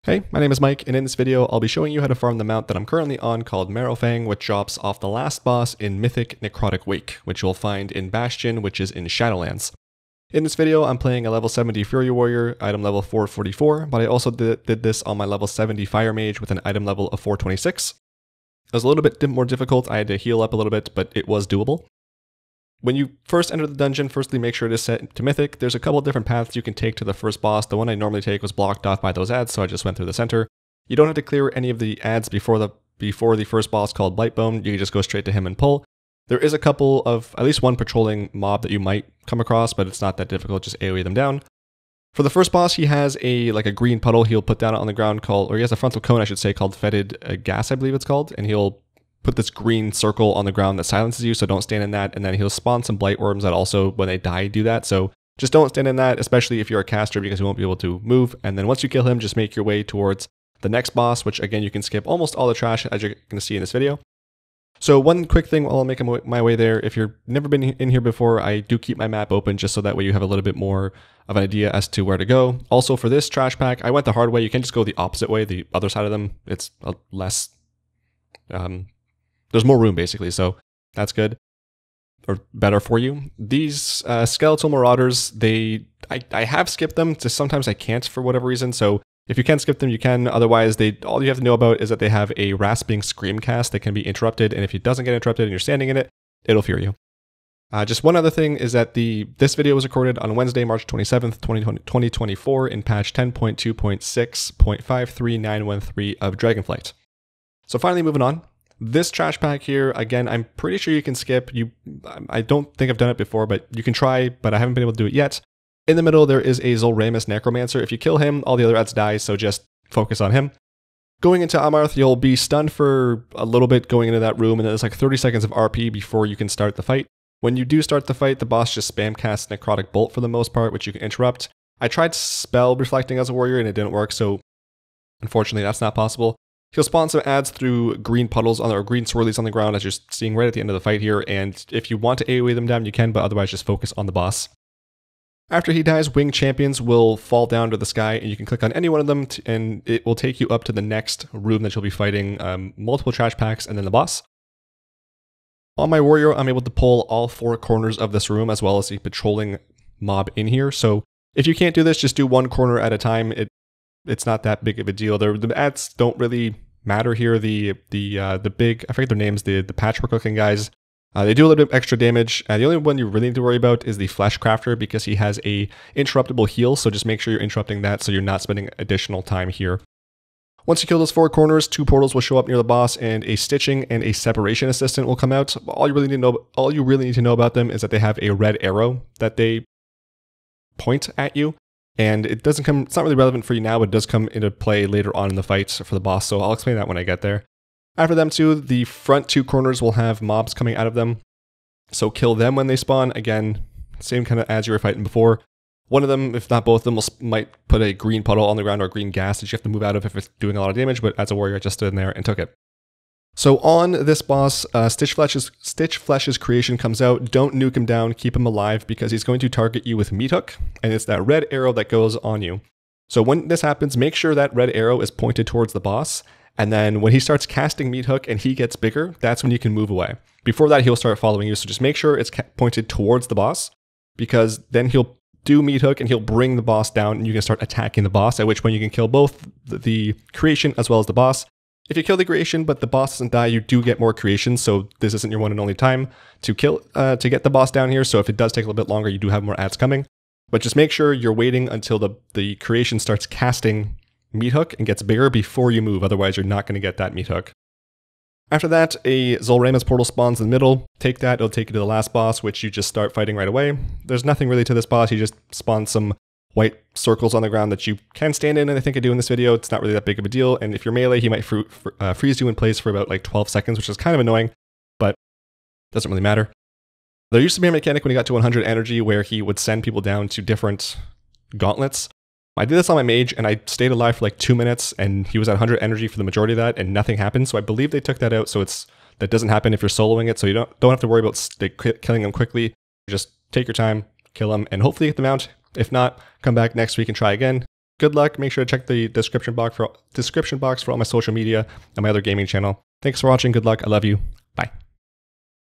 Hey, my name is Mike, and in this video I'll be showing you how to farm the mount that I'm currently on called Marrowfang, which drops off the last boss in Mythic Necrotic Wake, which you'll find in Bastion, which is in Shadowlands. In this video I'm playing a level 70 Fury Warrior, item level 444, but I also did this on my level 70 Fire Mage with an item level of 426. It was a little bit more difficult, I had to heal up a little bit, but it was doable. When you first enter the dungeon, firstly make sure it is set to Mythic. There's a couple different paths you can take to the first boss. The one I normally take was blocked off by those ads, so I just went through the center. You don't have to clear any of the ads before the first boss called Blightbone. You can just go straight to him and pull. There is a couple of, at least one patrolling mob that you might come across, but it's not that difficult, just AoE them down. For the first boss, he has a green puddle he'll put down on the ground called, or he has a frontal cone I should say, called Fetid Gas I believe it's called, and he'll put this green circle on the ground that silences you, so don't stand in that, and then he'll spawn some blight worms that also, when they die, do that, so just don't stand in that, especially if you're a caster, because you won't be able to move, and then once you kill him, just make your way towards the next boss, which again, you can skip almost all the trash, as you're going to see in this video. So one quick thing while I'm making my way there, if you've never been in here before, I do keep my map open, just so that way you have a little bit more of an idea as to where to go. Also, for this trash pack, I went the hard way, you can just go the opposite way, the other side of them, it's less, there's more room basically, so that's good, or better for you. These skeletal marauders, I have skipped them, just sometimes I can't for whatever reason, so if you can skip them, you can. Otherwise, all you have to know about is that they have a rasping scream cast that can be interrupted, and if it doesn't get interrupted and you're standing in it, it'll fear you. Just one other thing is that this video was recorded on Wednesday, March 27th, 2024 in patch 10.2.6.53913 of Dragonflight. So finally moving on. This trash pack here, again, I'm pretty sure you can skip. I don't think I've done it before, but you can try, but I haven't been able to do it yet. In the middle, there is a Zul'Ramus Necromancer. If you kill him, all the other ads die, so just focus on him. Going into Amarth, you'll be stunned for a little bit going into that room, and then there's like 30 seconds of RP before you can start the fight. When you do start the fight, the boss just spam casts Necrotic Bolt for the most part, which you can interrupt. I tried spell reflecting as a warrior, and it didn't work, so unfortunately that's not possible. He'll spawn some ads through green puddles or green swirlies on the ground, as you're seeing right at the end of the fight here, and if you want to AoE them down, you can, but otherwise just focus on the boss. After he dies, winged champions will fall down to the sky, and you can click on any one of them, and it will take you up to the next room that you'll be fighting multiple trash packs and then the boss. On my warrior, I'm able to pull all 4 corners of this room, as well as a patrolling mob in here, so if you can't do this, just do one corner at a time. It's not that big of a deal. The ads don't really matter here. The big, I forget their names, the patchwork looking guys, they do a little bit extra damage. The only one you really need to worry about is the Flesh Crafter, because he has a interruptible heal, so just make sure you're interrupting that so you're not spending additional time here. Once you kill those 4 corners, 2 portals will show up near the boss, and a stitching and a separation assistant will come out. All you really need to know about them is that they have a red arrow that they point at you. And it's not really relevant for you now, but it does come into play later on in the fight for the boss, so I'll explain that when I get there. After them too, the front 2 corners will have mobs coming out of them, so kill them when they spawn. Again, same kind of as you were fighting before. One of them, if not both of them, might put a green puddle on the ground or a green gas that you have to move out of if it's doing a lot of damage, but as a warrior I just stood in there and took it. So on this boss, Stitchflesh's creation comes out. Don't nuke him down, keep him alive, because he's going to target you with Meat Hook, and it's that red arrow that goes on you. So when this happens, make sure that red arrow is pointed towards the boss, and then when he starts casting Meat Hook and he gets bigger, that's when you can move away. Before that, he'll start following you, so just make sure it's pointed towards the boss, because then he'll do Meat Hook and he'll bring the boss down, and you can start attacking the boss, at which point you can kill both the creation as well as the boss. If you kill the creation, but the boss doesn't die, you do get more creations, so this isn't your one and only time to get the boss down here, so if it does take a little bit longer, you do have more ads coming. But just make sure you're waiting until the creation starts casting Meat Hook and gets bigger before you move, otherwise you're not going to get that Meat Hook. After that, a Zul'Ramus portal spawns in the middle. Take that, it'll take you to the last boss, which you just start fighting right away. There's nothing really to this boss, you just spawn some white circles on the ground that you can stand in, and I think I do in this video. It's not really that big of a deal, and if you're melee, he might freeze you in place for about like 12 seconds, which is kind of annoying, but doesn't really matter. There used to be a mechanic when he got to 100 energy where he would send people down to different gauntlets. I did this on my mage, and I stayed alive for like 2 minutes, and he was at 100 energy for the majority of that, and nothing happened, so I believe they took that out, so that doesn't happen if you're soloing it, so you don't have to worry about killing him quickly. Just take your time, kill him, and hopefully get the mount. If not, come back next week and try again. good luck. Make sure to check the description box for all my social media and my other gaming channel. Thanks for watching. Good luck. I love you. Bye.